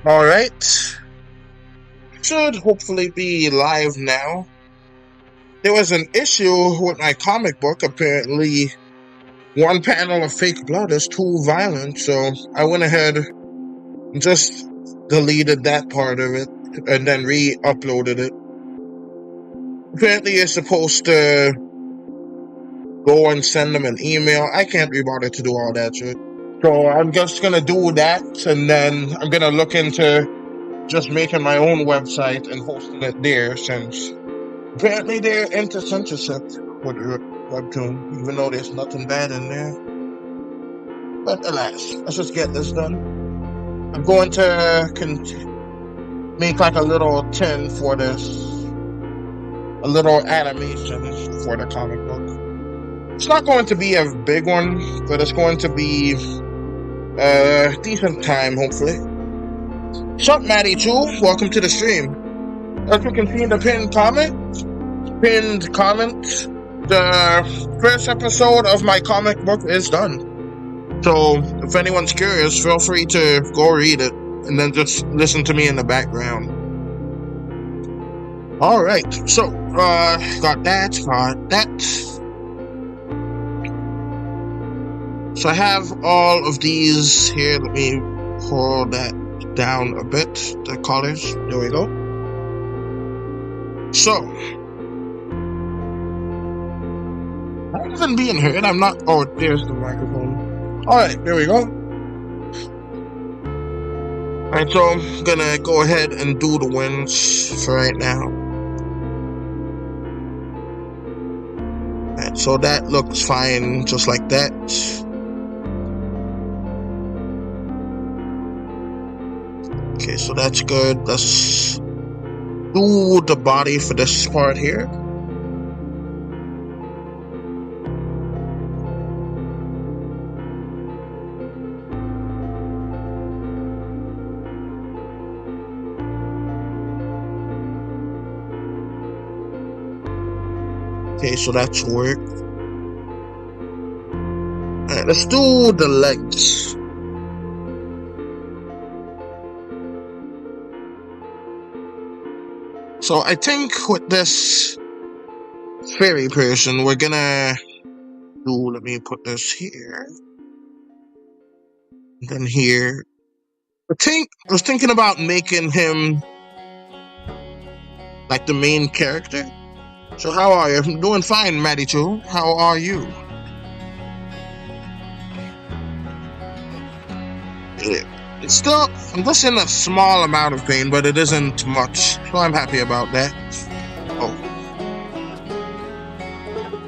Alright. Should hopefully be live now. There was an issue with my comic book. Apparently, one panel of fake blood is too violent, so I went ahead and just deleted that part of it and then re-uploaded it. Apparently, you're supposed to go and send them an email. I can't be bothered to do all that shit. So I'm just gonna do that, and then I'm gonna look into just making my own website and hosting it there, since apparently they're into censorship with Webtoon, even though there's nothing bad in there. But alas, let's just get this done. I'm going to make like a little tin for this, a little animation for the comic book. It's not going to be a big one, but it's going to be a decent time, hopefully. What's up, Maddie Chu? Welcome to the stream. As you can see in the pinned comment, the first episode of my comic book is done. So, if anyone's curious, feel free to go read it, and then just listen to me in the background. Alright, so, got that. So I have all of these here. Let me pull that down a bit, the colors. There we go. So, I'm even being heard. I'm not. Oh, there's the microphone. Alright, there we go. Alright, so I'm gonna go ahead and do the wins for right now. Alright, so that looks fine, just like that. Okay, so that's good. Let's do the body for this part here. Okay, so that's work. Alright, let's do the legs. So I think with this fairy person, we're gonna do, let me put this here, and then here. I was thinking about making him like the main character. So how are you? I'm doing fine, Maddie Chu. How are you? It's still, I'm just in a small amount of pain, but it isn't much, so I'm happy about that. Oh,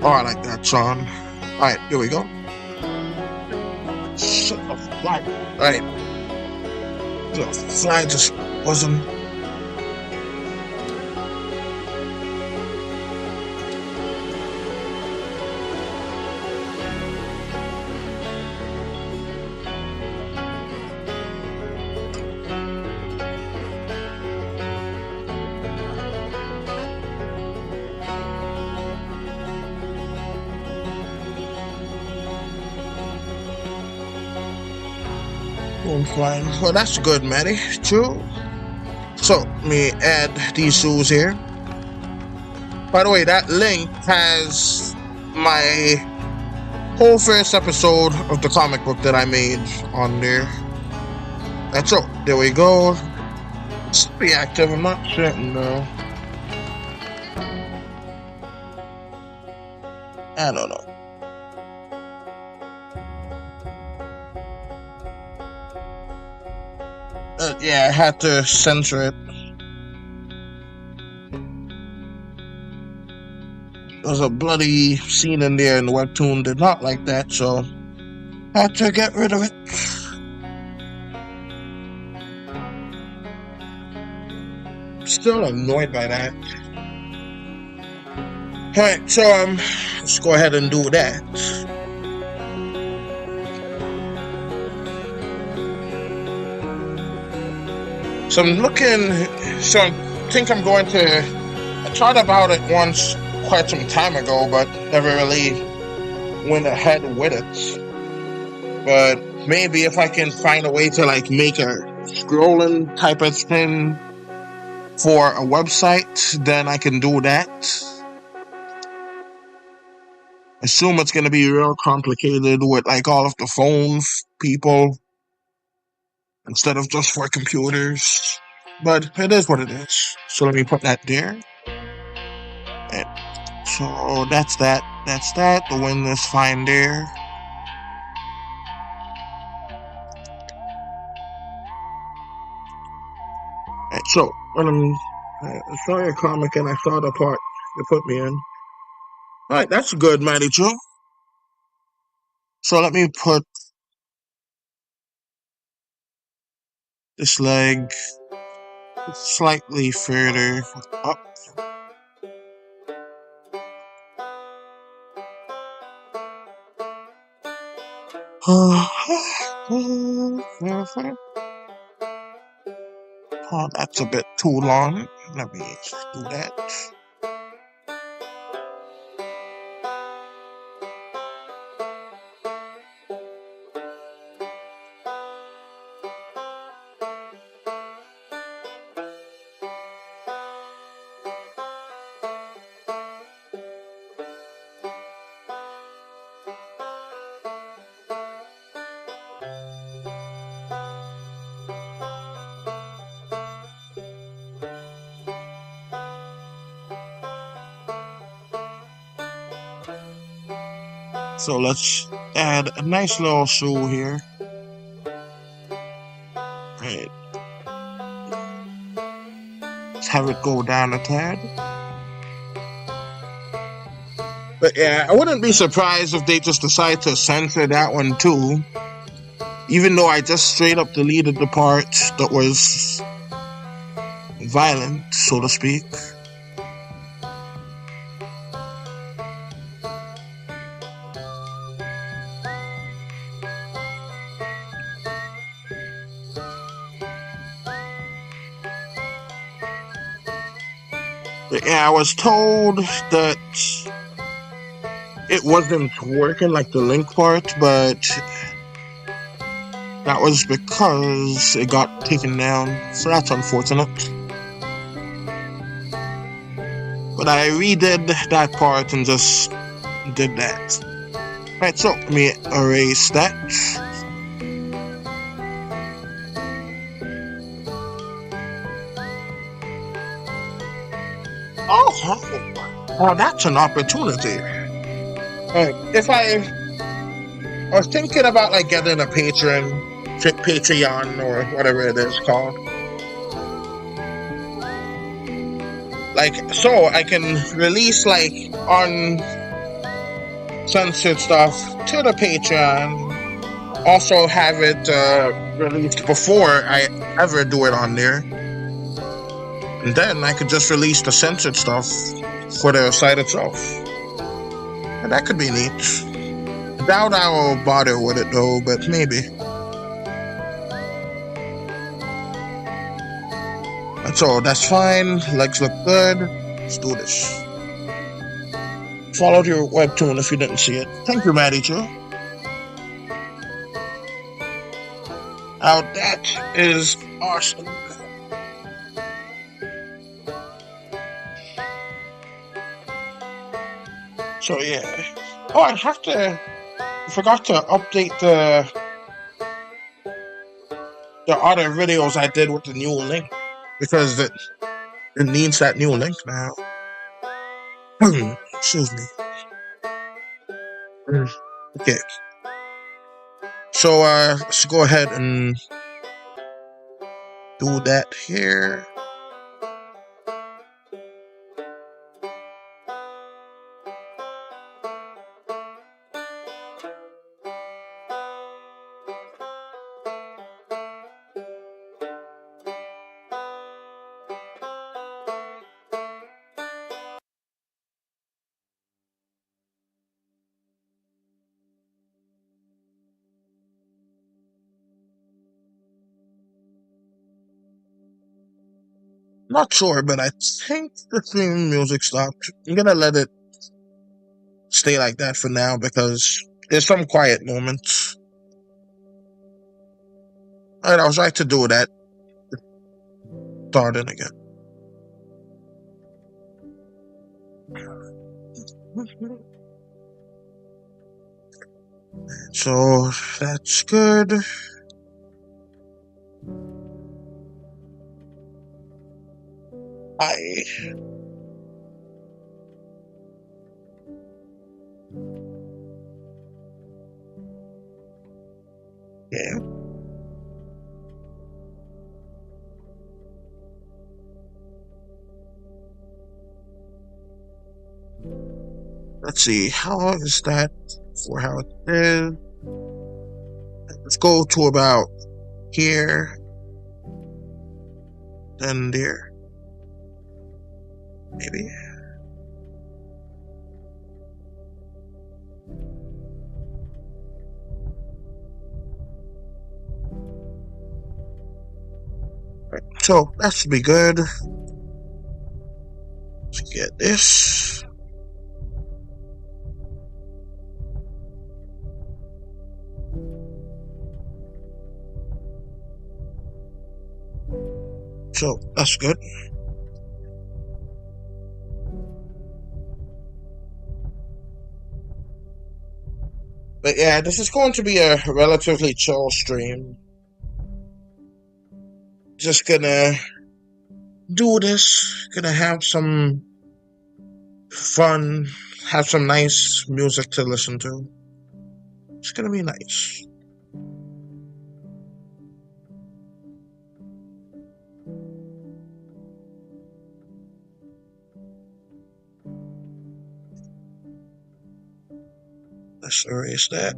I like that song. Alright, here we go. Shut the fly. Alright. The fly just wasn't. Flying. Well, that's good, Maddie. True. So, let me add these shoes here. By the way, that link has my whole first episode of the comic book that I made on there. And so, there we go. Let's be active. I'm not certain, though. I don't know. Yeah, I had to censor it. There was a bloody scene in there, and the webtoon did not like that, so I had to get rid of it. Still annoyed by that. Alright, so let's go ahead and do that. So I'm looking, so I think I'm going to, I thought about it once quite some time ago, but never really went ahead with it. But maybe if I can find a way to like make a scrolling type of thing for a website, then I can do that. Assume it's going to be real complicated with like all of the phones people instead of just for computers. But it is what it is. So let me put that there. And so that's that. That's that. The wind is fine there. Right, so when I saw your comic and I saw the part you put me in. Alright, that's good, Matty Joe. So let me put this leg slightly further up. Oh, that's a bit too long. Let me do that. So let's add a nice little shoe here. Right. Let's have it go down a tad. But yeah, I wouldn't be surprised if they just decide to censor that one too. Even though I just straight up deleted the part that was violent, so to speak. But yeah, I was told that it wasn't working like the link part, but that was because it got taken down. So that's unfortunate. But I redid that part and just did that. Right, so let me erase that. Oh, that's an opportunity. If I was thinking about like getting a Patreon or whatever it is called. Like, so I can release like uncensored stuff to the Patreon. Also have it released before I ever do it on there. And then I could just release the censored stuff for the site itself. And that could be neat. Doubt I will bother with it though, but maybe. So that's fine. Legs look good. Let's do this. Followed your webtoon if you didn't see it. Thank you, Matty Joe. Now that is awesome. So yeah. Oh, I forgot to update the other videos I did with the new link because it needs that new link now. Excuse me. Okay. So let's go ahead and do that here. Not sure, but I think the theme music stopped. I'm gonna let it stay like that for now because there's some quiet moments. Alright, I was right to do that. starting again. So that's good. Yeah. Let's see, how is that for how it is? Let's go to about here, then there, maybe. Right, so that should be good. Let's get this. So that's good. But yeah, this is going to be a relatively chill stream. Just gonna do this, gonna have some fun, have some nice music to listen to. It's gonna be nice. Let's erase that.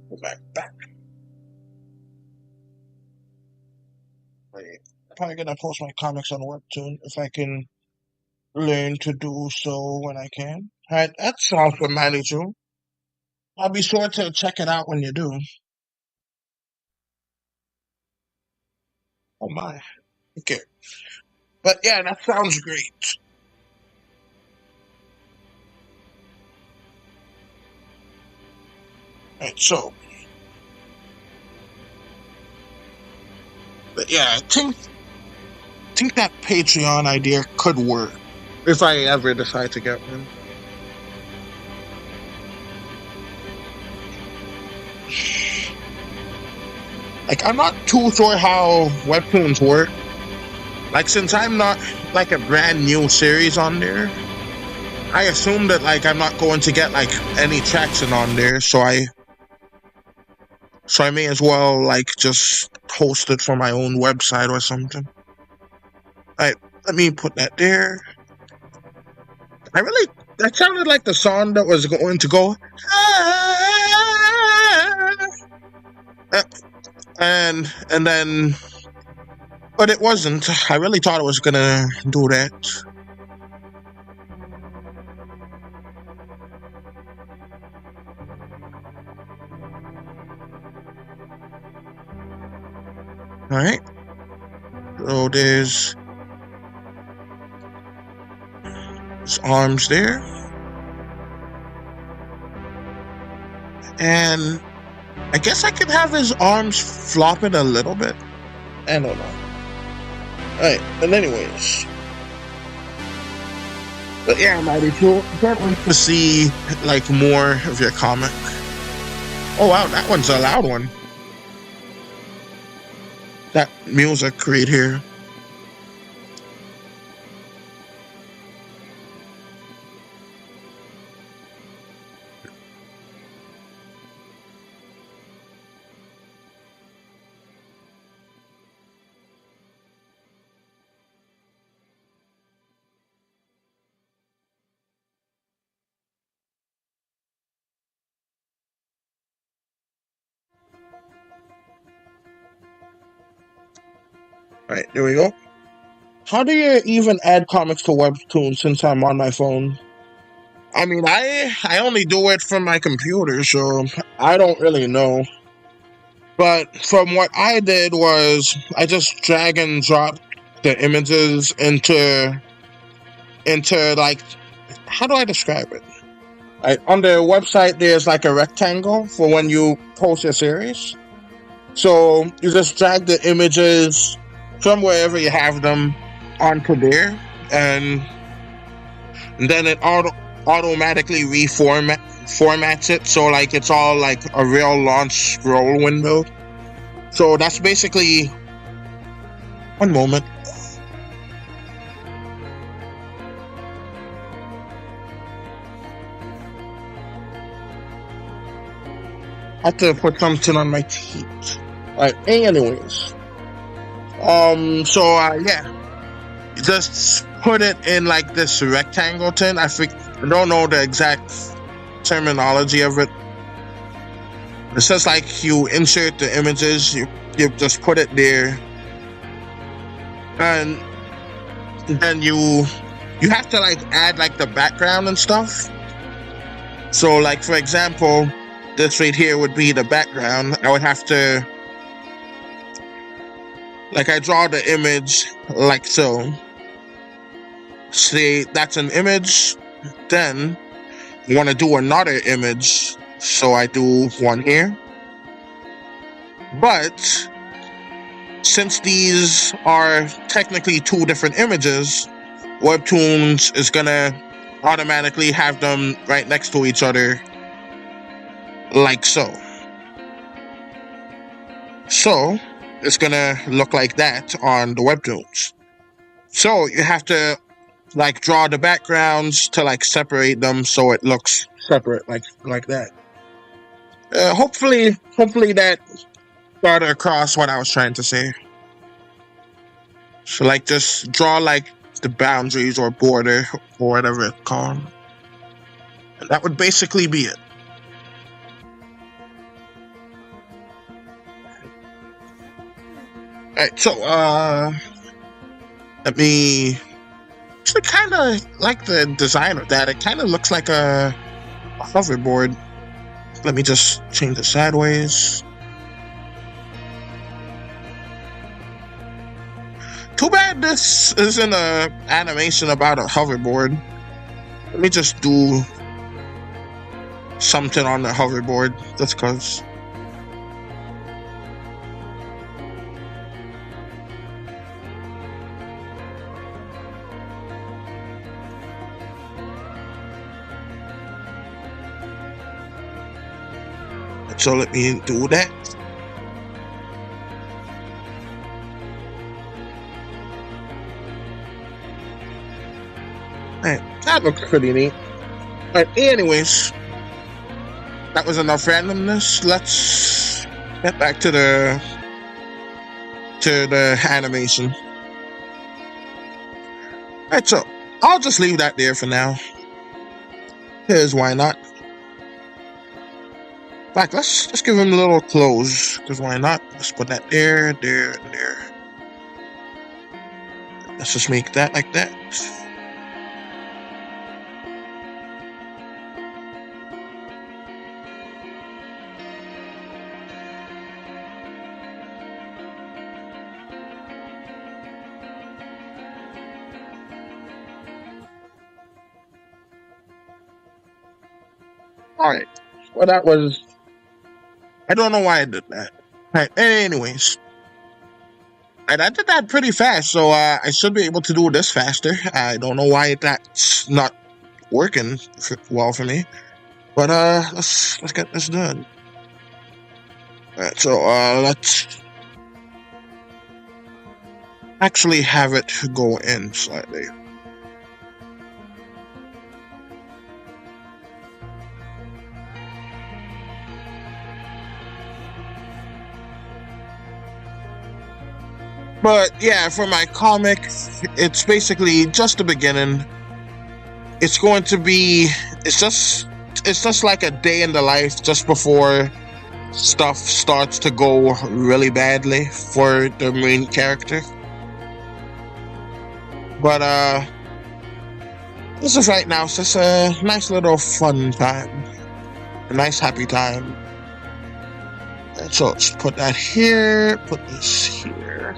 Go back. Wait, I'm probably gonna post my comics on Webtoon if I can learn to do so when I can. Alright, that sounds familiar too. I'll be sure to check it out when you do. Oh my. Okay. But yeah, that sounds great. Alright, so. But yeah, I think that Patreon idea could work if I ever decide to get one. Like, I'm not too sure how webtoons work. Like, since I'm not like a brand new series on there, I assume that like I'm not going to get like any traction on there, so I may as well like just host it for my own website or something. Alright, let me put that there. That sounded like the song that was going to go and then, but it wasn't. I really thought it was gonna do that. Alright. So there's his arms there. And I guess I could have his arms flopping a little bit. I don't know. Alright, but anyways. But yeah, Mighty, can't wait to see like more of your comic. Oh wow, that one's a loud one. That music right here. Alright, there we go. How do you even add comics to Webtoon since I'm on my phone? I mean, I only do it from my computer, so I don't really know. But from what I did was I just drag and drop the images into like, how do I describe it? On the website, there's like a rectangle for when you post your series. So you just drag the images from wherever you have them onto there, and then it automatically formats it, so like it's all like a real launch scroll window. So that's basically, one moment. I have to put something on my teeth. Alright, anyways. Yeah. Just put it in like this rectangle thing. I don't know the exact terminology of it. It's just like you insert the images, you just put it there. And then you have to like add like the background and stuff. So like, for example, this right here would be the background. I would have to, like, I draw the image like so. Say that's an image. Then you want to do another image. So I do one here. But since these are technically two different images, Webtoons is gonna automatically have them right next to each other, like so. So it's gonna look like that on the Webtoons. So you have to like draw the backgrounds to like separate them so it looks separate, like that. Hopefully that got across what I was trying to say. So like just draw like the boundaries or border or whatever it's called. And that would basically be it. Alright, so let me actually kind of like the design of that. It kind of looks like a hoverboard. Let me just change it sideways. Too bad this isn't an animation about a hoverboard. Let me just do something on the hoverboard, just cause. So let me do that. Alright, that looks pretty neat. But anyways, that was enough randomness. Let's get back to the animation. Alright, so I'll just leave that there for now. Here's why not. In fact, let's just give him a little close, because why not? Let's put that there, there, and there. Let's just make that like that. Alright, well that was, I don't know why I did that. Alright, anyways. And I did that pretty fast, so I should be able to do this faster. I don't know why that's not working well for me. But let's get this done. Alright, so let's actually have it go in slightly. But yeah, for my comic, it's basically just the beginning. It's going to be, it's just like a day in the life just before stuff starts to go really badly for the main character. But this is right now, it's just a nice little fun time, a nice happy time. And so let's put that here, put this here.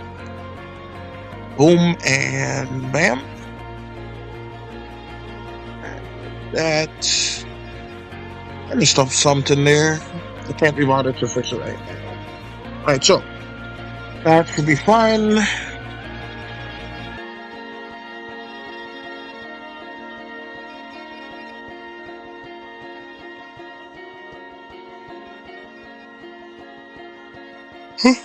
Boom and bam. And that. Let me stop something there. I can't be bothered to fix it right now. Alright, so that should be fine. I'm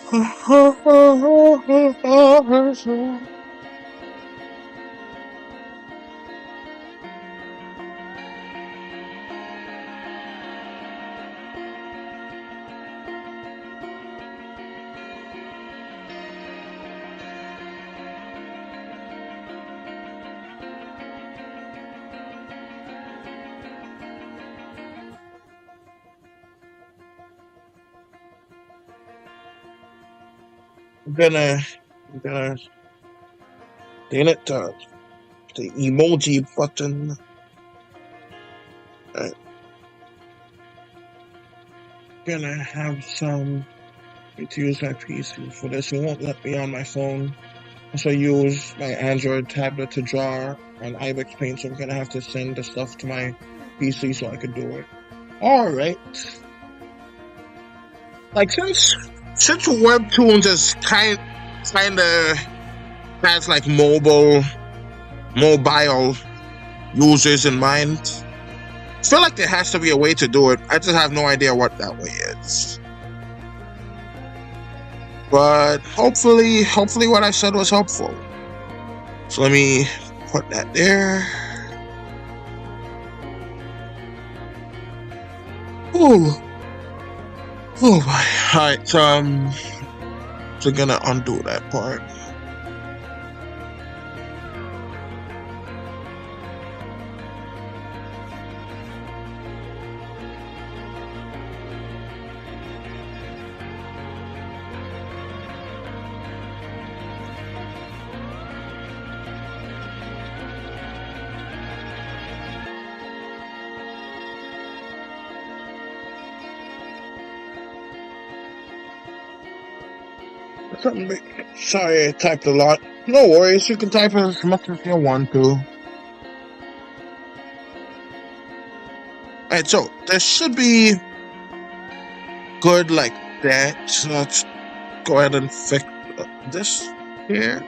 gonna damn it, the emoji button. I'm gonna have some need to use my PC for this. It won't let me on my phone. So I use my Android tablet to draw on ibex Paint, so I'm gonna have to send the stuff to my PC so I can do it. Alright. Like since Webtoons is kinda has like mobile users in mind, I feel like there has to be a way to do it. I just have no idea what that way is. But hopefully what I said was helpful. So let me put that there. Ooh. Oh my. Alright, so I'm gonna undo that part. Sorry, I typed a lot. No worries, you can type as much as you want to. Alright, so this should be good like that. So let's go ahead and fix this here.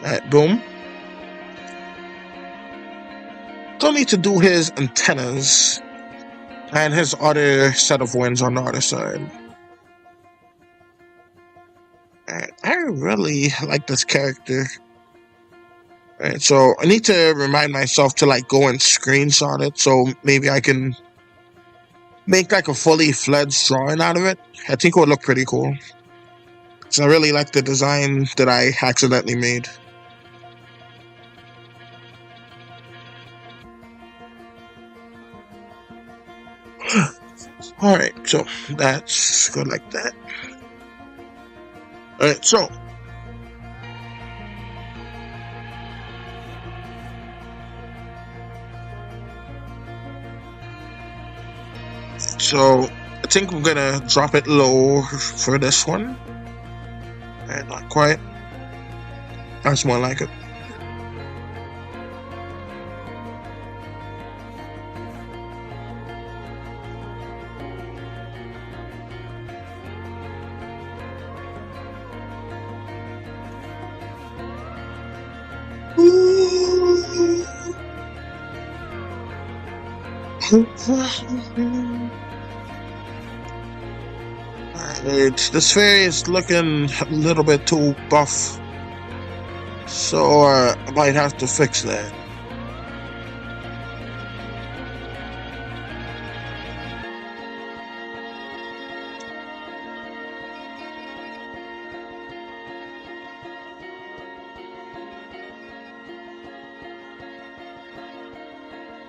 Alright, boom. Don't need to do his antennas and his other set of wings on the other side. I really like this character. Alright, so I need to remind myself to like go and screenshot it, so maybe I can make like a fully fledged drawing out of it. I think it would look pretty cool. So I really like the design that I accidentally made. Alright, so that's good like that. Alright, so I think I'm gonna drop it low for this one. And not quite. That's more like it. This fairy is looking a little bit too buff, so I might have to fix that.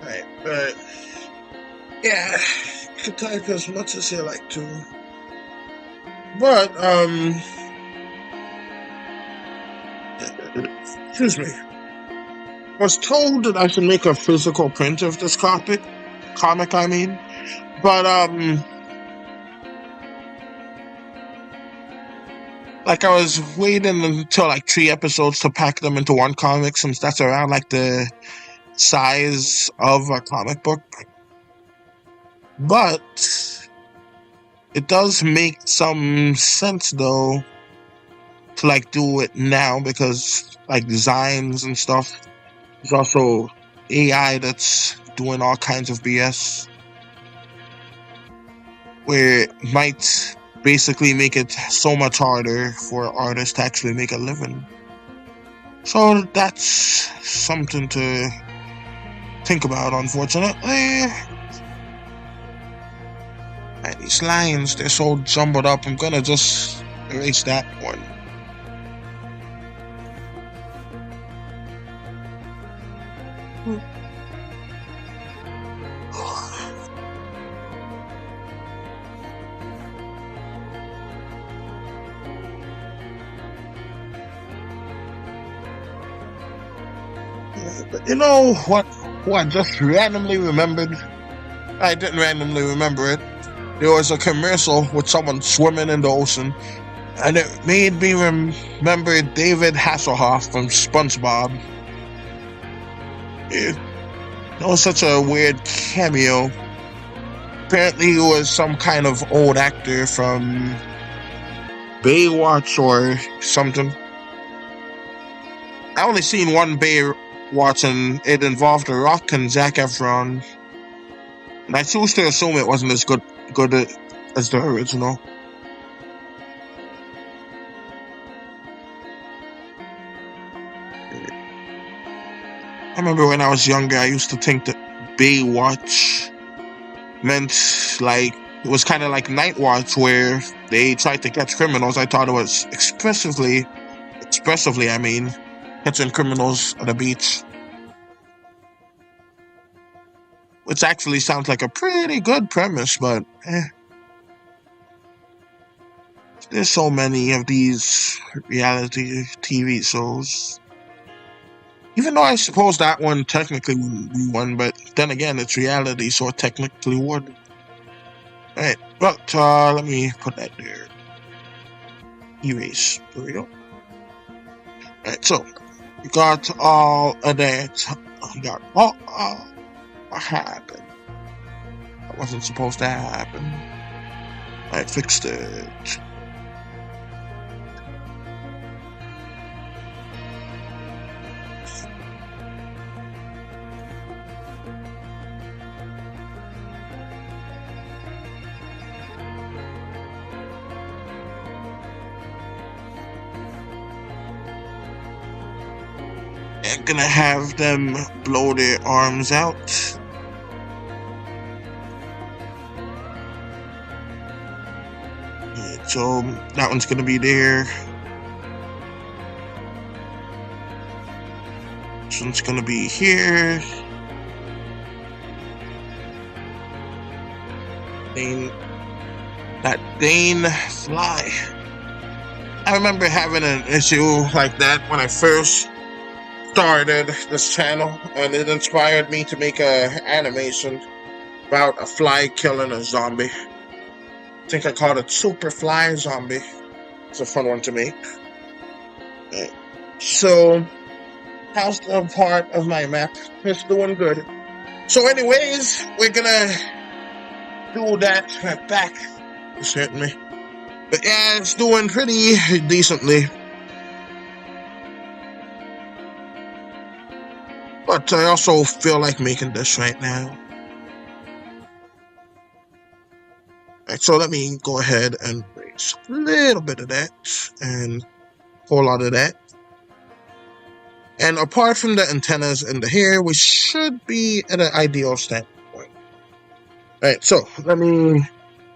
Alright, yeah, you can type as much as you like to. But, excuse me. I was told that I should make a physical print of this comic, I mean. But, like I was waiting until like 3 episodes to pack them into one comic, since that's around like the size of a comic book. But it does make some sense though to like do it now, because like designs and stuff, there's also AI that's doing all kinds of BS where it might basically make it so much harder for artists to actually make a living. So that's something to think about, unfortunately. Right, these lines, they're so jumbled up. I'm gonna just erase that one. But you know what? Who I just randomly remembered? I didn't randomly remember it. There was a commercial with someone swimming in the ocean, and it made me remember David Hasselhoff from SpongeBob. That was such a weird cameo. Apparently, he was some kind of old actor from Baywatch or something. I only seen one Baywatch, and it involved The Rock and Zac Efron. And I choose to assume it wasn't as good as the original. I remember when I was younger, I used to think that Baywatch meant like it was kind of like Night Watch, where they tried to catch criminals. I thought it was expressively, I mean, catching criminals at the beach. Which actually sounds like a pretty good premise, but there's so many of these reality TV shows. Even though I suppose that one technically would be one, but then again, it's reality, so it technically would. Alright, but let me put that there. Erase. There we go. Alright, so we got all of that. We got all. What happened? That wasn't supposed to happen. I fixed it. I'm gonna have them blow their arms out. So that one's gonna be there. This one's gonna be here. Dane fly. I remember having an issue like that when I first started this channel, and it inspired me to make an animation about a fly killing a zombie. I think I called it Super Fly Zombie. It's a fun one to make. Right. So, how's the part of my map? It's doing good. So anyways, we're gonna do that back, certainly. But yeah, it's doing pretty decently. But I also feel like making this right now. Right, so let me go ahead and erase a little bit of that and a whole lot of that. And apart from the antennas and the hair, we should be at an ideal standpoint. Alright, so let me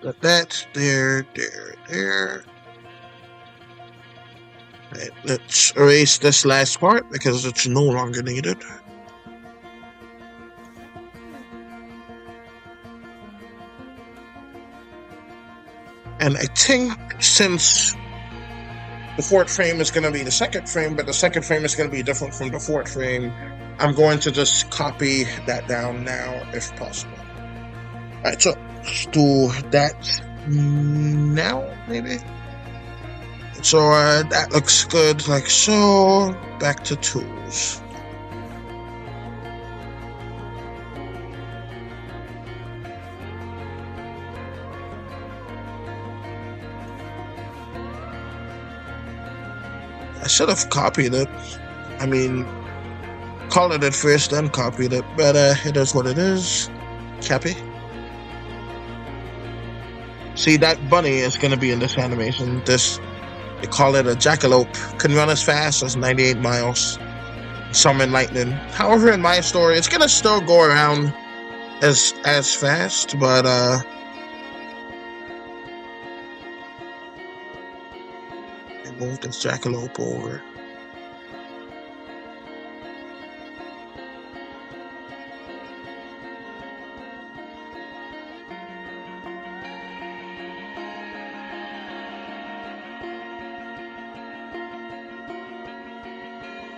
get that there. Alright, let's erase this last part because it's no longer needed. And I think since the fourth frame is going to be the second frame, but the second frame is going to be different from the fourth frame, I'm going to just copy that down now if possible. Alright, so let's do that now, maybe. So that looks good, like so. Back to tools. I should have copied it. I mean, called it first, then copied it. But it is what it is. Copy. See, that bunny is going to be in this animation. They call it a jackalope. Can run as fast as 98 miles. Summon lightning. However, in my story, it's going to still go around as fast, but move this jackalope over.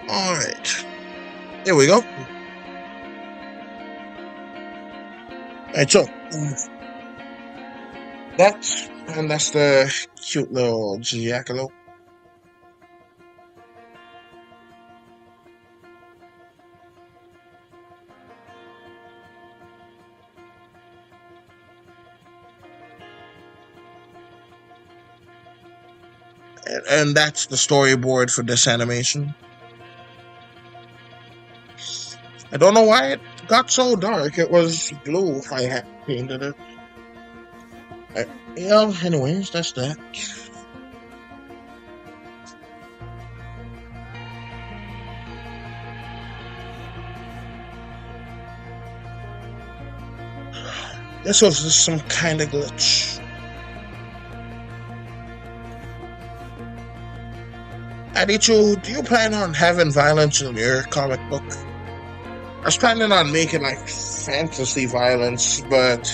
Alright. Here we go. Alright, so that's the cute little jackalope. And that's the storyboard for this animation. I don't know why it got so dark. It was blue. I had painted it. Yeah, anyways, that's that. This was just some kind of glitch. Adichu, do you plan on having violence in your comic book? I was planning on making like fantasy violence, but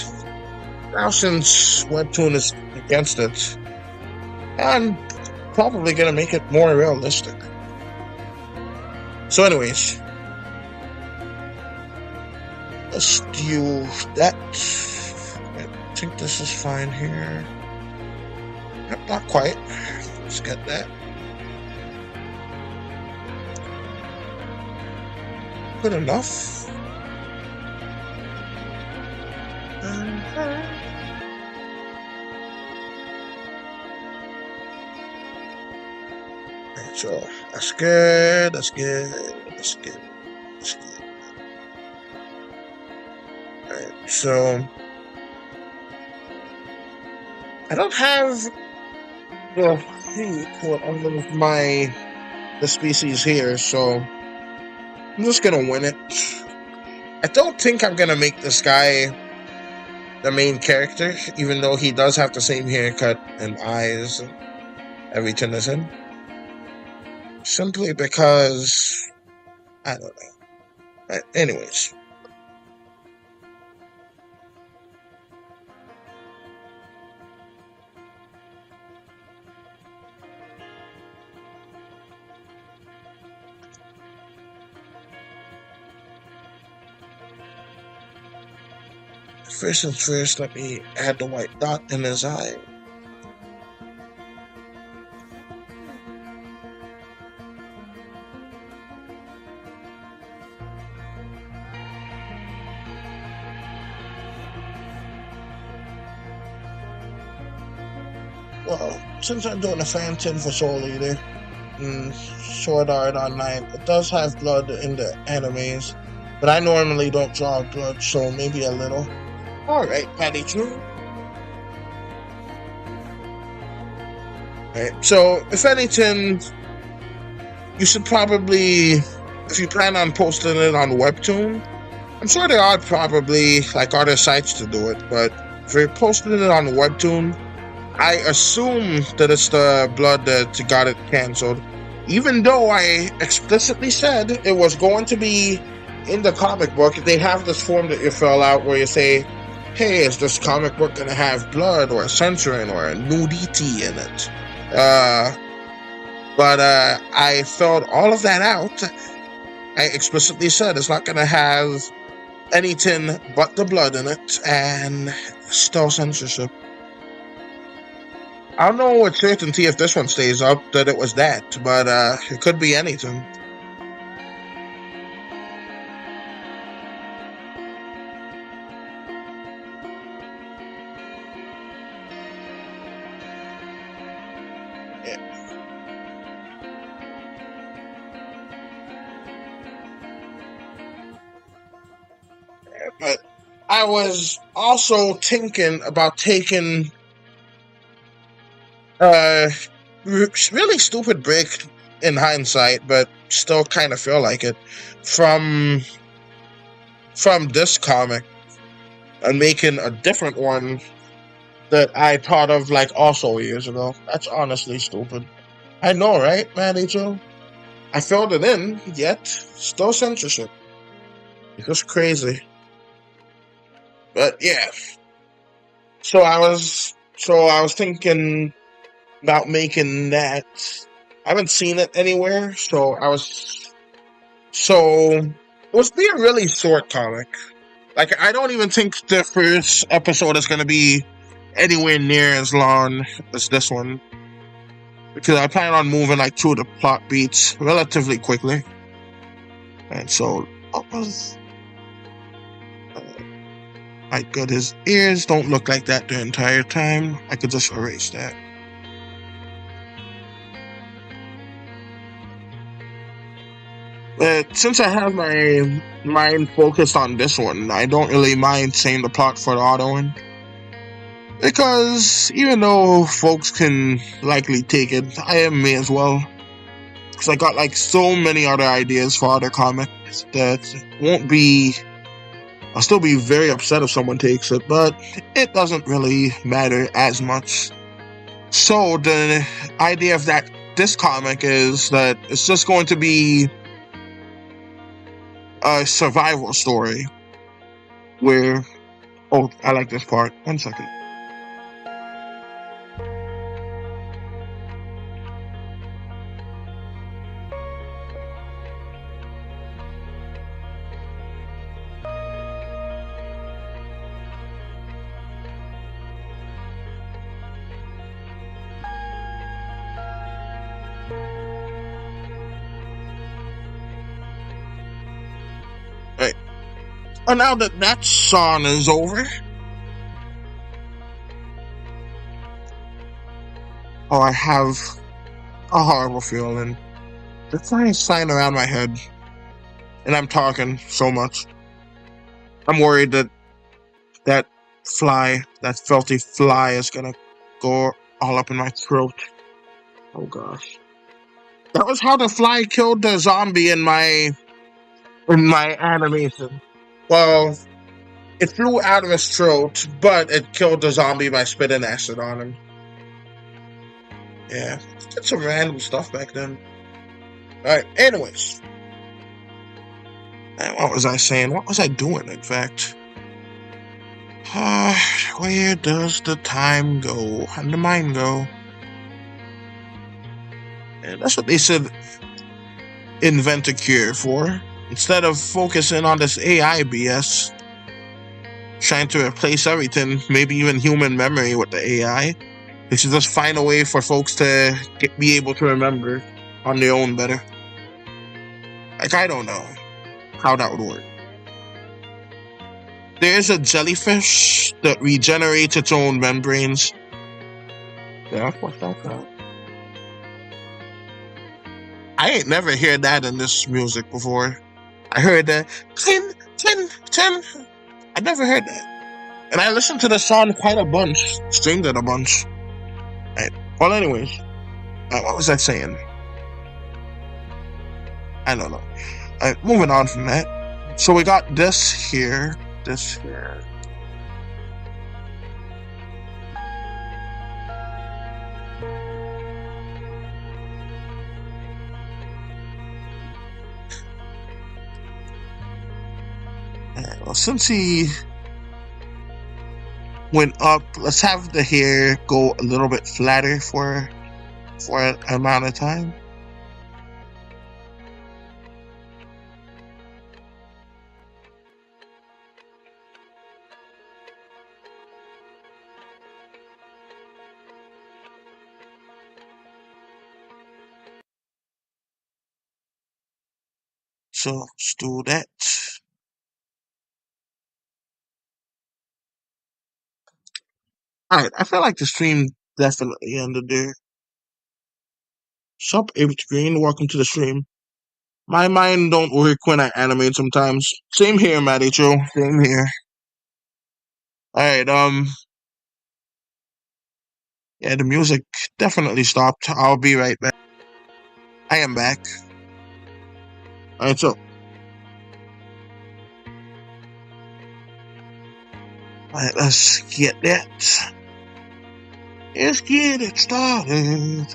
now since Webtoon is against it, I'm probably gonna make it more realistic. So anyways, let's do that. I think this is fine here. Yep, not quite. Let's get that. Good enough. Right, so that's good. That's good. That's good. That's good. Alright, so I don't have the heat for all of the species here, so I'm just gonna win it. I don't think I'm gonna make this guy the main character, even though he does have the same haircut and eyes and everything is in. Simply because I don't know. But anyways. First and first, let me add the white dot in his eye. Well, since I'm doing a fan tin for Soul Eater and Sword Art Online, it does have blood in the animes, but I normally don't draw blood, so maybe a little. Alright, Patty True. Alright, so if anything, you should probably, if you plan on posting it on Webtoon, I'm sure there are probably like other sites to do it, but if you're posting it on Webtoon, I assume that it's the blood that got it cancelled, even though I explicitly said it was going to be in the comic book. They have this form that you fill out where you say, hey, is this comic book going to have blood or censoring or nudity in it? But I filled all of that out. I explicitly said it's not going to have anything but the blood in it, and still censorship. I don't know with certainty if this one stays up that it was that, but it could be anything. But I was also thinking about taking Uh, really stupid break in hindsight, but still kind of feel like it from this comic and making a different one that I thought of like also years ago. That's honestly stupid. I know, right, man, Joe? I filled it in, yet still censorship. It's just crazy. But yeah, so I was thinking about making that. I haven't seen it anywhere, so it was be a really short comic. Like I don't even think the first episode is gonna be anywhere near as long as this one. Because I plan on moving like through the plot beats relatively quickly. And so what was my god, his ears don't look like that the entire time. I could just erase that. But since I have my mind focused on this one, I don't really mind saying the plot for the auto one. Because even though folks can likely take it, I may as well. Because I got like so many other ideas for other comics that won't be. I'll still be very upset if someone takes it, but it doesn't really matter as much. So the idea of this comic is that it's just going to be a survival story where I like this part. 1 second. Right. And now that song is over, I have a horrible feeling. The fly's flying around my head, and I'm talking so much. I'm worried that that filthy fly, is gonna go all up in my throat. Oh gosh. That was how the fly killed the zombie in my animation. Well, it flew out of his throat, but it killed the zombie by spitting acid on him. Yeah, did some random stuff back then. Alright, anyways. What was I saying? What was I doing, in fact? Where does the time go and the mind go? And that's what they said invent a cure for. Instead of focusing on this AI BS, trying to replace everything, maybe even human memory with the AI, they should just find a way for folks to be able to remember on their own better. Like, I don't know how that would work. There is a jellyfish that regenerates its own membranes. Yeah, what's that? I ain't never heard that in this music before. I heard that tin, tin, tin. I never heard that. And I listened to the song quite a bunch, streamed it a bunch. Right. Well, anyways, what was I saying? I don't know. Moving on from that. So we got this here. Well, since he went up, let's have the hair go a little bit flatter for an amount of time. So let's do that. Alright, I feel like the stream definitely ended there. Sup, H Green, welcome to the stream. My mind don't work when I animate sometimes. Same here, Matty Joe. Same here. Alright, Yeah, the music definitely stopped. I'll be right back. I am back. Alright, so let's get that. Let's get it started.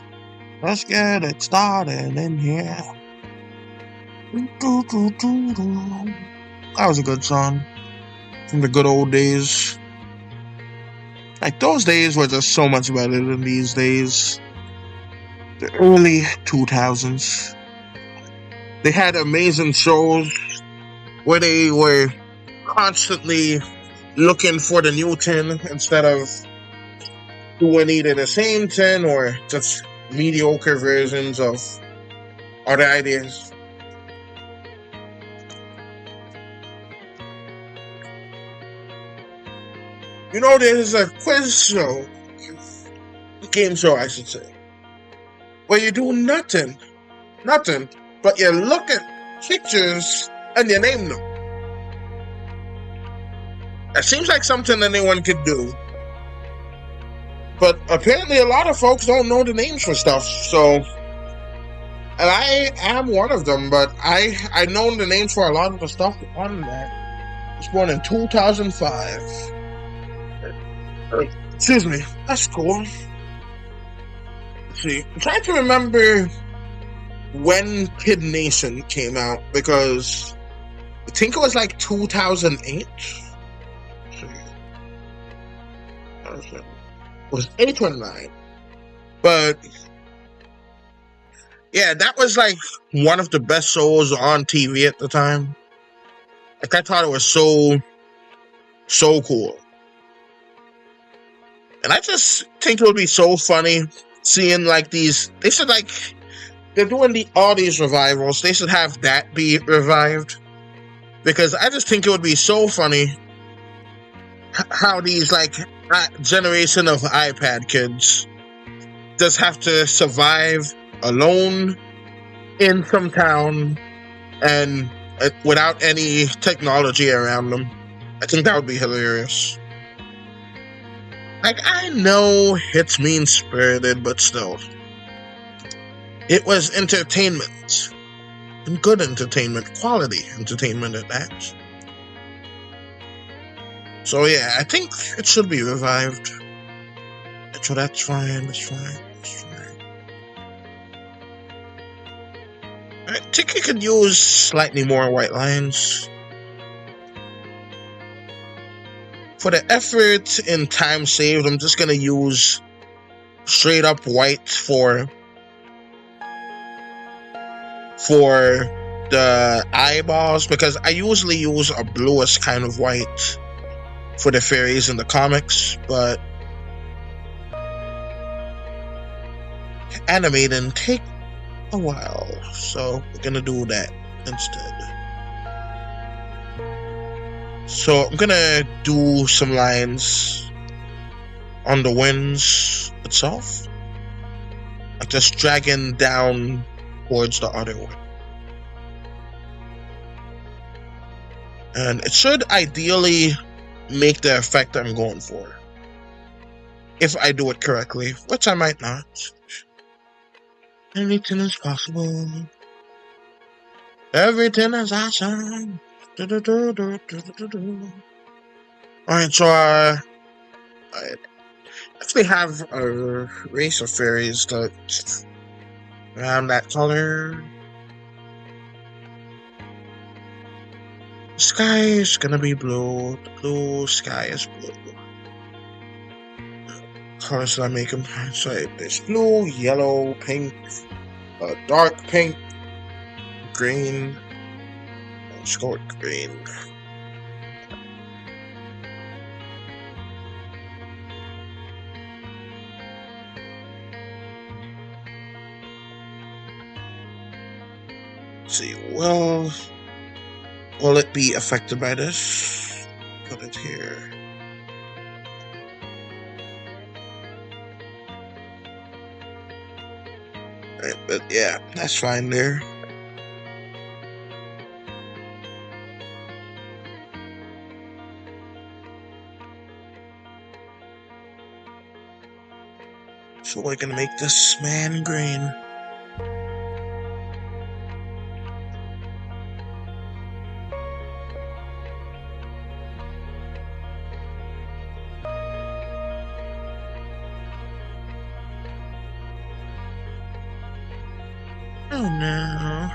Let's get it started in here. That was a good song from the good old days. Like, those days were just so much better than these days. The early 2000s. They had amazing shows where they were constantly looking for the new 10 instead of doing either the same 10 or just mediocre versions of other ideas. You know, there's a quiz show, game show, I should say, where you do nothing, but you look at pictures and you name them. It seems like something anyone could do, but apparently a lot of folks don't know the names for stuff, so, and I am one of them, but I know the names for a lot of the stuff on that. I was born in 2005. Excuse me, that's cool. Let's see, I'm trying to remember when Kid Nation came out, because I think it was like 2008. It was 8 or 9. But yeah, that was like one of the best shows on TV at the time. Like, I thought it was so cool. And I just think it would be so funny seeing like these. They should, like, they're doing all these revivals. They should have that be revived, because I just think it would be so funny how these like generation of iPad kids just have to survive alone in some town and without any technology around them. I think that would be hilarious. Like, I know it's mean-spirited, but still. It was entertainment. And good entertainment. Quality entertainment at that. So yeah, I think it should be revived. So that's fine, that's fine. I think you could use slightly more white lines. For the effort and time saved, I'm just gonna use straight up white for the eyeballs, because I usually use a bluish kind of white for the fairies in the comics, but animating take a while, so we're gonna do that instead. So I'm gonna do some lines on the wings itself, like just dragging down towards the other one. And it should ideally make the effect I'm going for, if I do it correctly, which I might not. Anything is possible. Everything is awesome. Alright, so I actually have a race of fairies that around that color. The sky is gonna be blue. The blue sky is blue. Colors that I make them. So there's blue, yellow, pink, dark pink, green. Let's go with green. Let's see, will it be affected by this? Put it here. Right, but yeah, that's fine there. we're gonna make this man green. Oh no.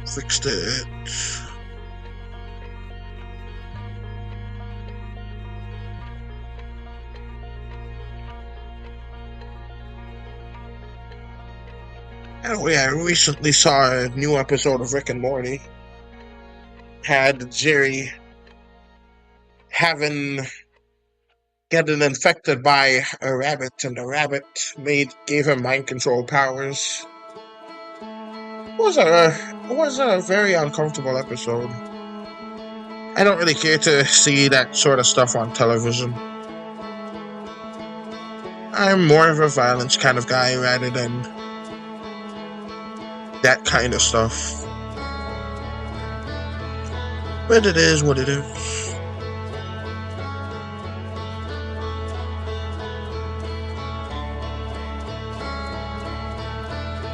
Fixed it. Anyway, I recently saw a new episode of Rick and Morty. Had Jerry getting infected by a rabbit, and the rabbit gave him mind control powers. It was a very uncomfortable episode. I don't really care to see that sort of stuff on television. I'm more of a violence kind of guy rather than that kind of stuff. But it is what it is.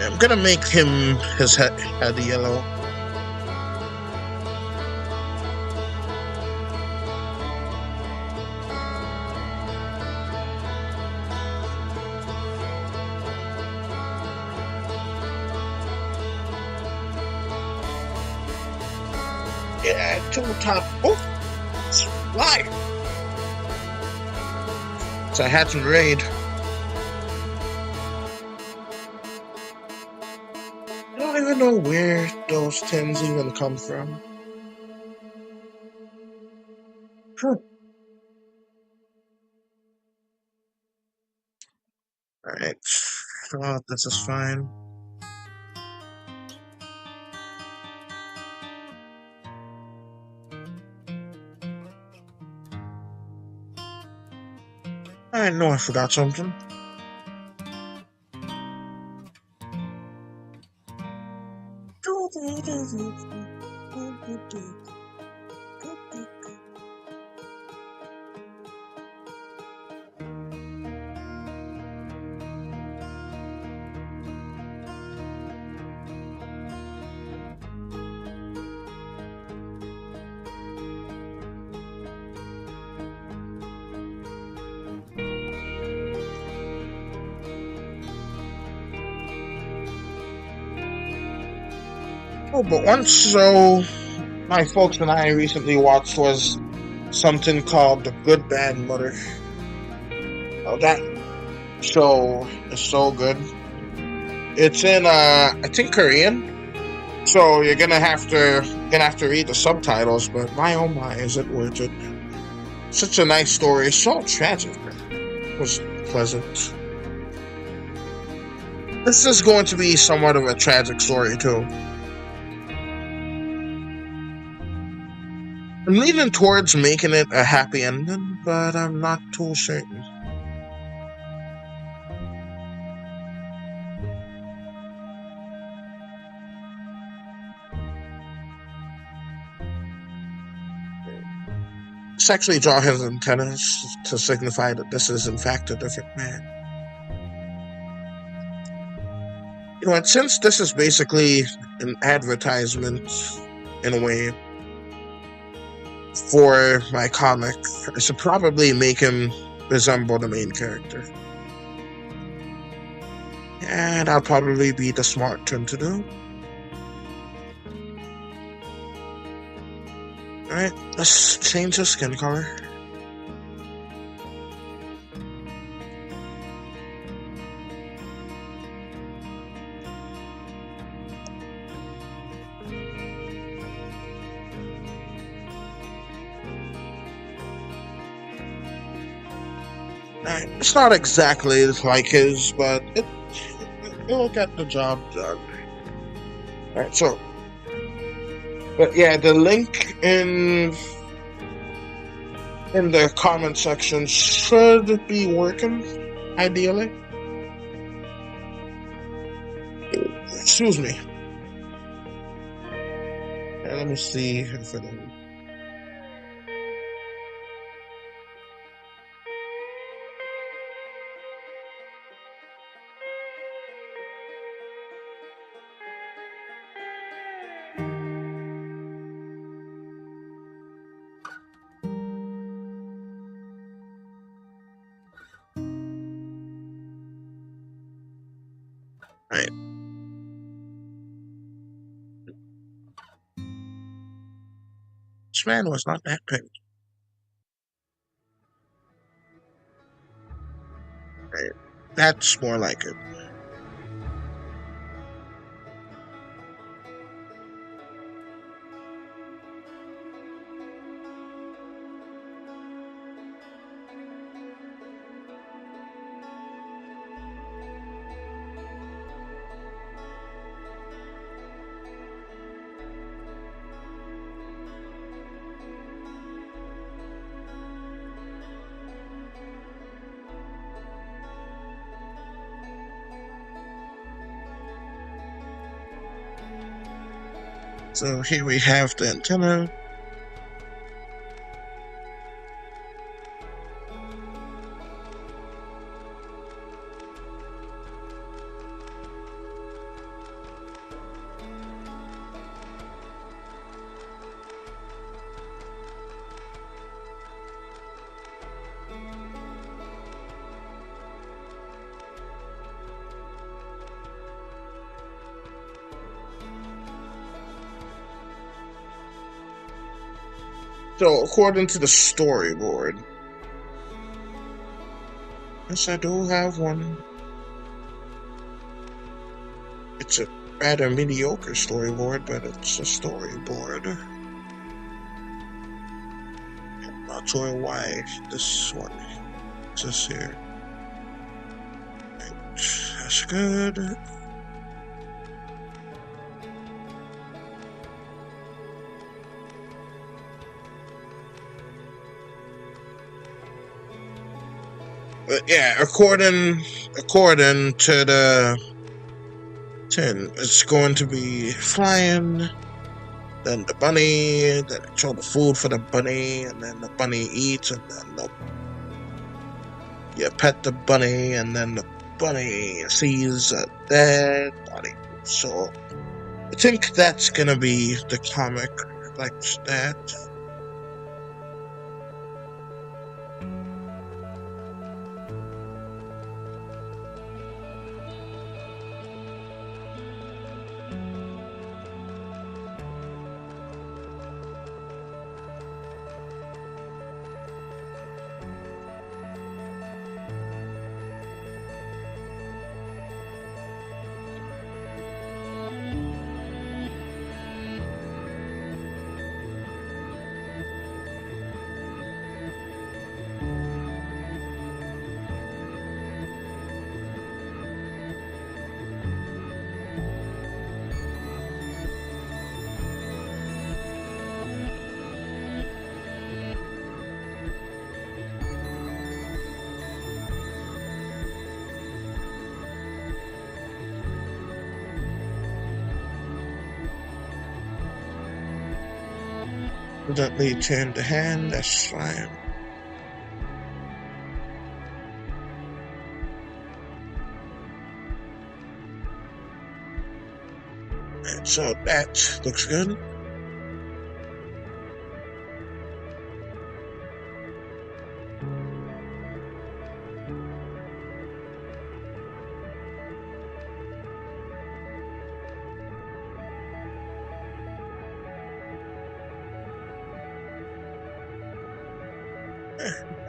I'm gonna make his head yellow. Yeah, to the top. Oh, fly! It's a hatch and raid. I don't even know where those tins even come from. Alright. Oh, this is fine. I know I forgot something. Oh, but one show my folks and I recently watched was something called The Good Bad Mother. Oh, that show is so good. It's in I think Korean. So you're gonna have to read the subtitles, but my oh my, is it worth it? Such a nice story, so tragic. It was pleasant. This is going to be somewhat of a tragic story too. I'm leaning towards making it a happy ending, but I'm not too certain. Let's actually draw his antennas to signify that this is in fact a different man. You know, and since this is basically an advertisement in a way for my comic, I should probably make him resemble the main character. And that'll probably be the smart thing to do. Alright, let's change the skin color. Alright, it's not exactly like his, but it'll get the job done. Alright, so. But yeah, the link in the comment section should be working, ideally. Excuse me. And let me see if it is. This man was not that good. Right. That's more like it. So here we have the antenna. So according to the storyboard, yes, I do have one. It's a rather mediocre storyboard, but it's a storyboard. I'm not sure why this one is here. Right, that's good. But yeah, according to the tin, it's going to be flying. Then the bunny, then I show the food for the bunny, and then the bunny eats, and then you pet the bunny, and then the bunny sees a dead body. So I think that's gonna be the comic like that. Gently turn the hand, that's fine. And so that looks good.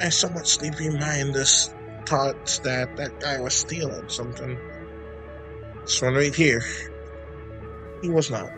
I somewhat sleepy mind this thought that that guy was stealing something. This one right here. He was not.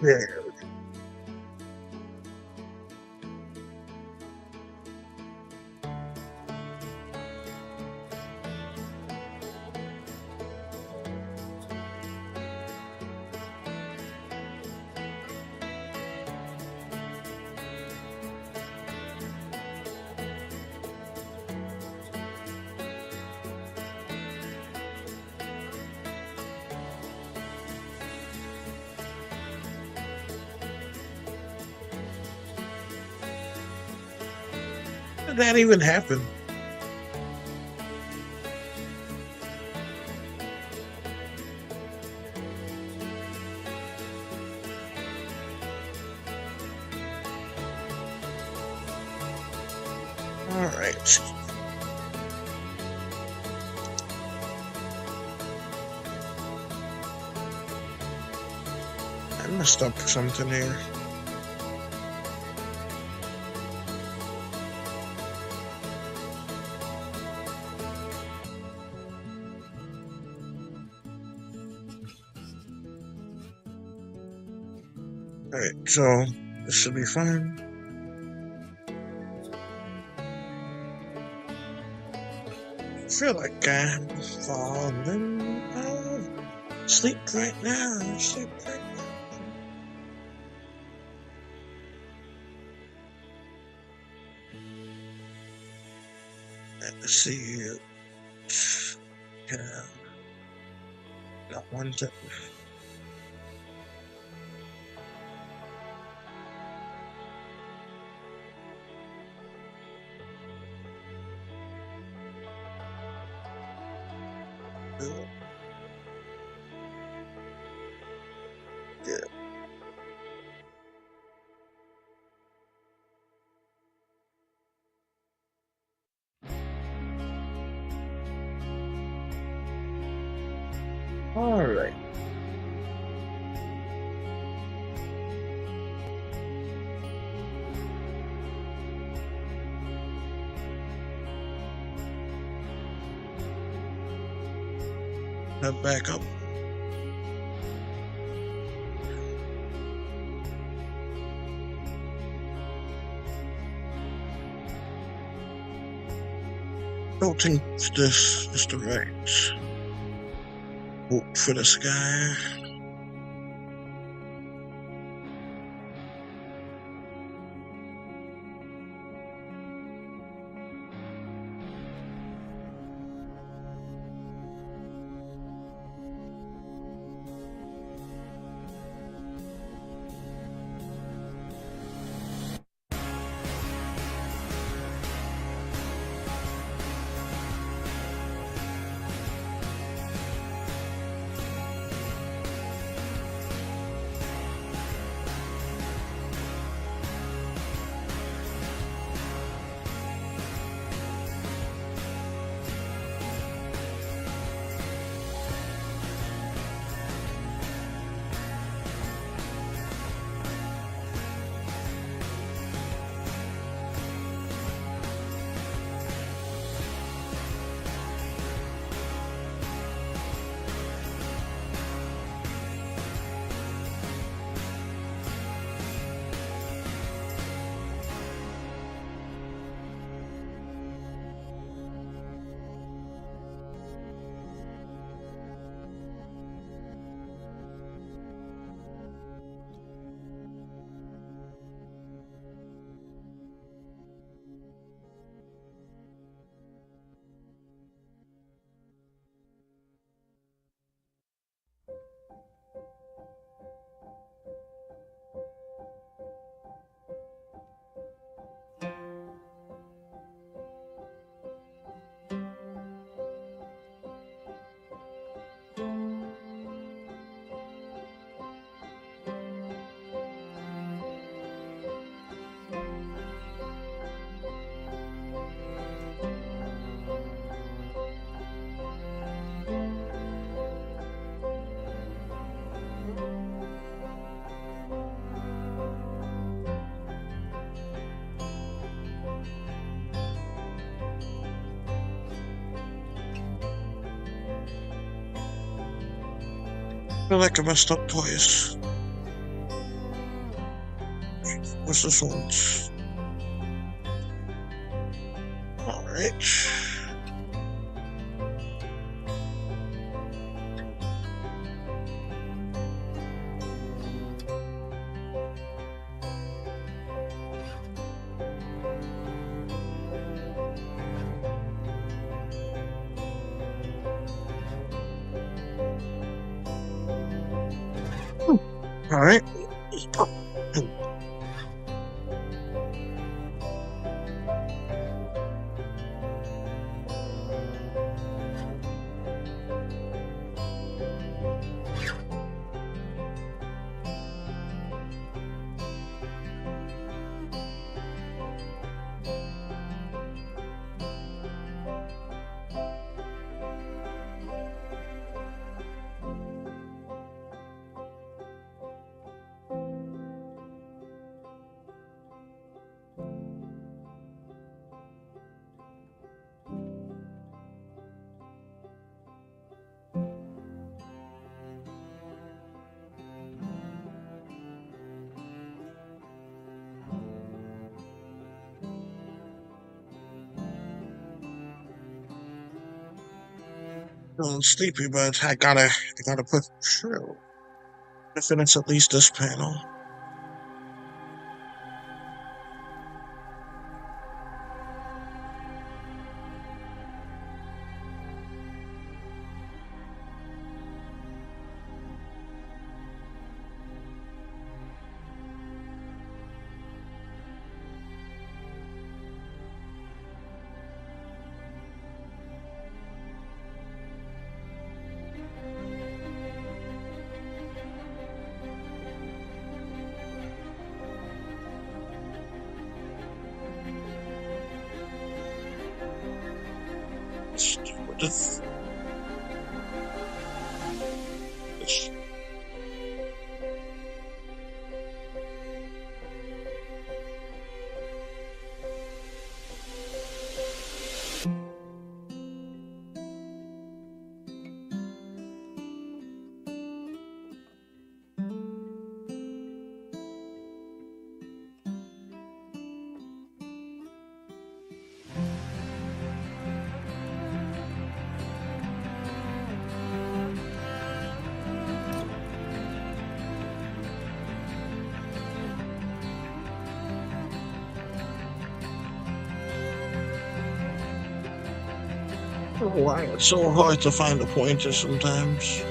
There. did that even happen? All right. I messed up something here. Alright, so this should be fine. I feel like I'm falling asleep right now. Sleep right now. Let's see. Yeah. Got one to. Yeah. All right. Head back up. Don't think this is the right boat for this guy. I feel like I messed up twice. What's this one? Alright. Alright. feeling sleepy, but I gotta put through to finish at least this panel. Let's do this. Why it's so hard to find the pointer sometimes.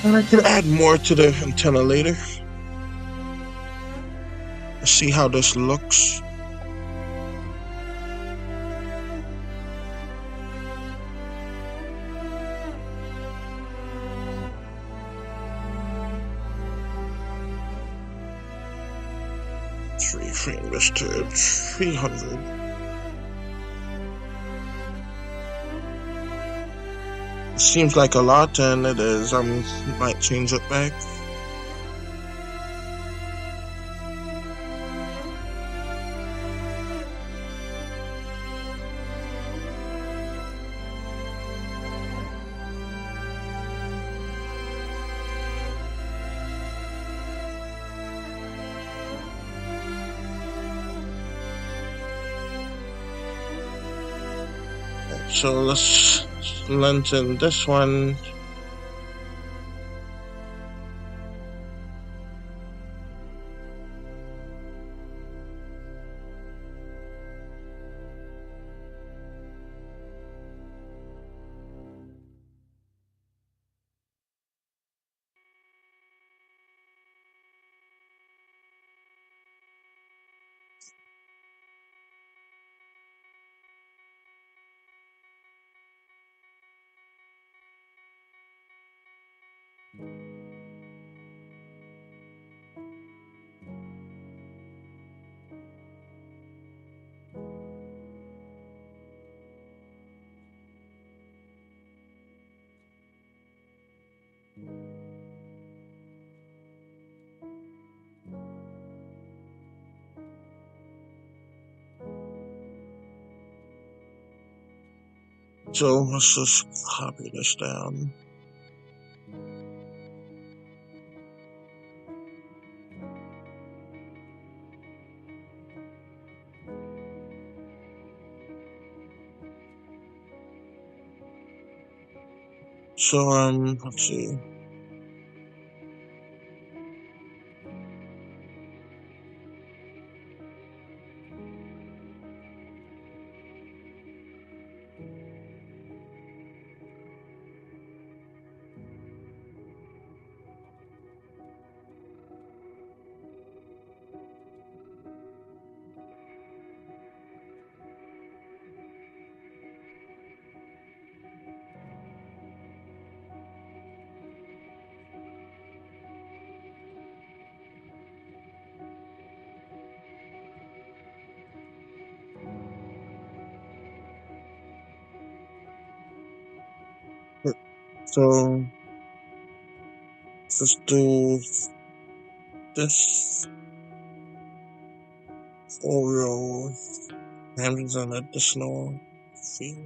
And I can add more to the antenna later. Let's see how this looks. Reframe this to 300. It seems like a lot, and it is. I might change it back. So let's lengthen this one. So let's just copy this down. So let's see. So let's do this 4 rows. Hampton's an additional fee.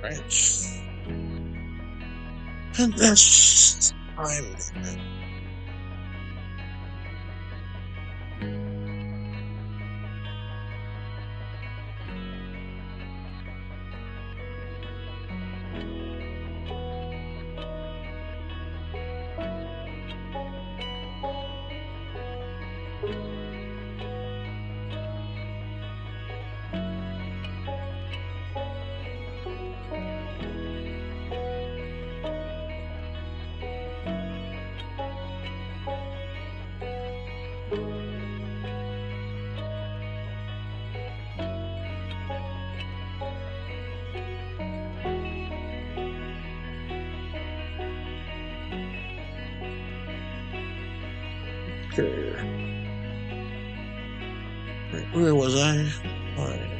Right. And this time. Okay. Where was I? Alright.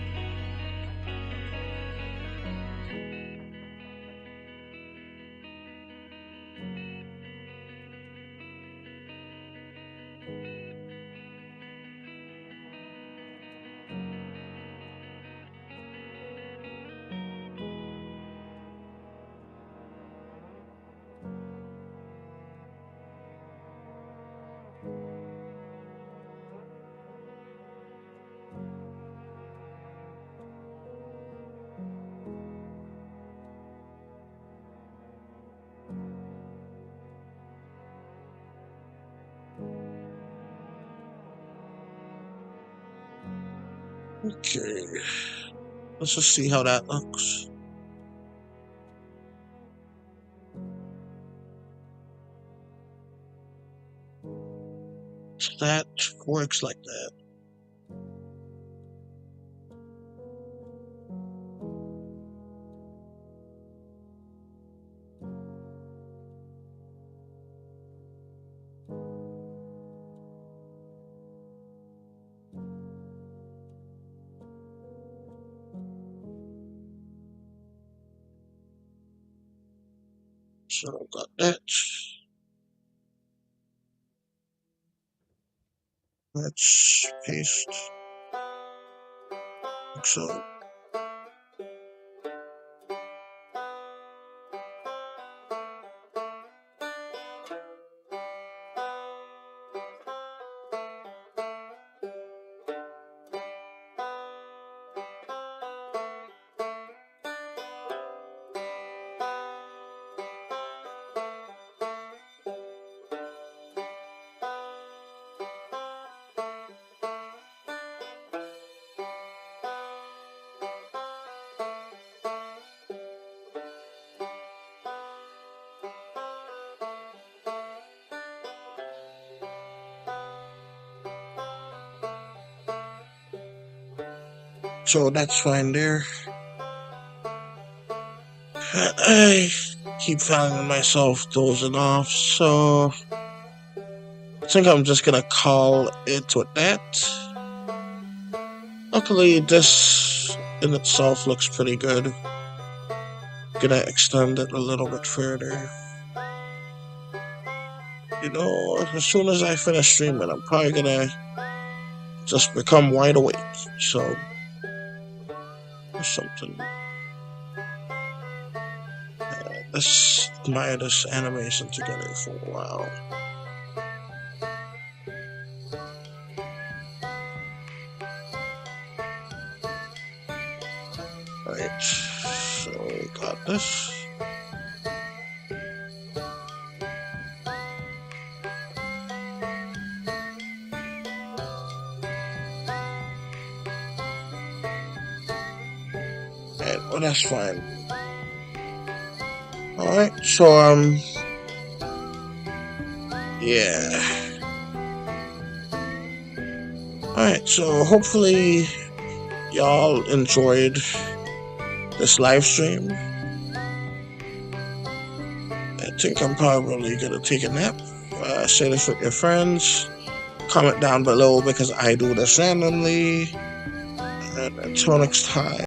Okay. Let's just see how that looks. That works like that. So I've got that. Let's paste. Like so. So that's fine there. I keep finding myself dozing off, so I think I'm just gonna call it with that. Luckily, this in itself looks pretty good. Gonna extend it a little bit further. You know, as soon as I finish streaming, I'm probably gonna just become wide awake. So, something. Let's admire this animation together for a while. Right, so got this. Right, well, that's fine. Alright, so, yeah. Alright, so hopefully y'all enjoyed this live stream. I think I'm probably gonna take a nap. Share this with your friends. Comment down below because I do this randomly. And until next time.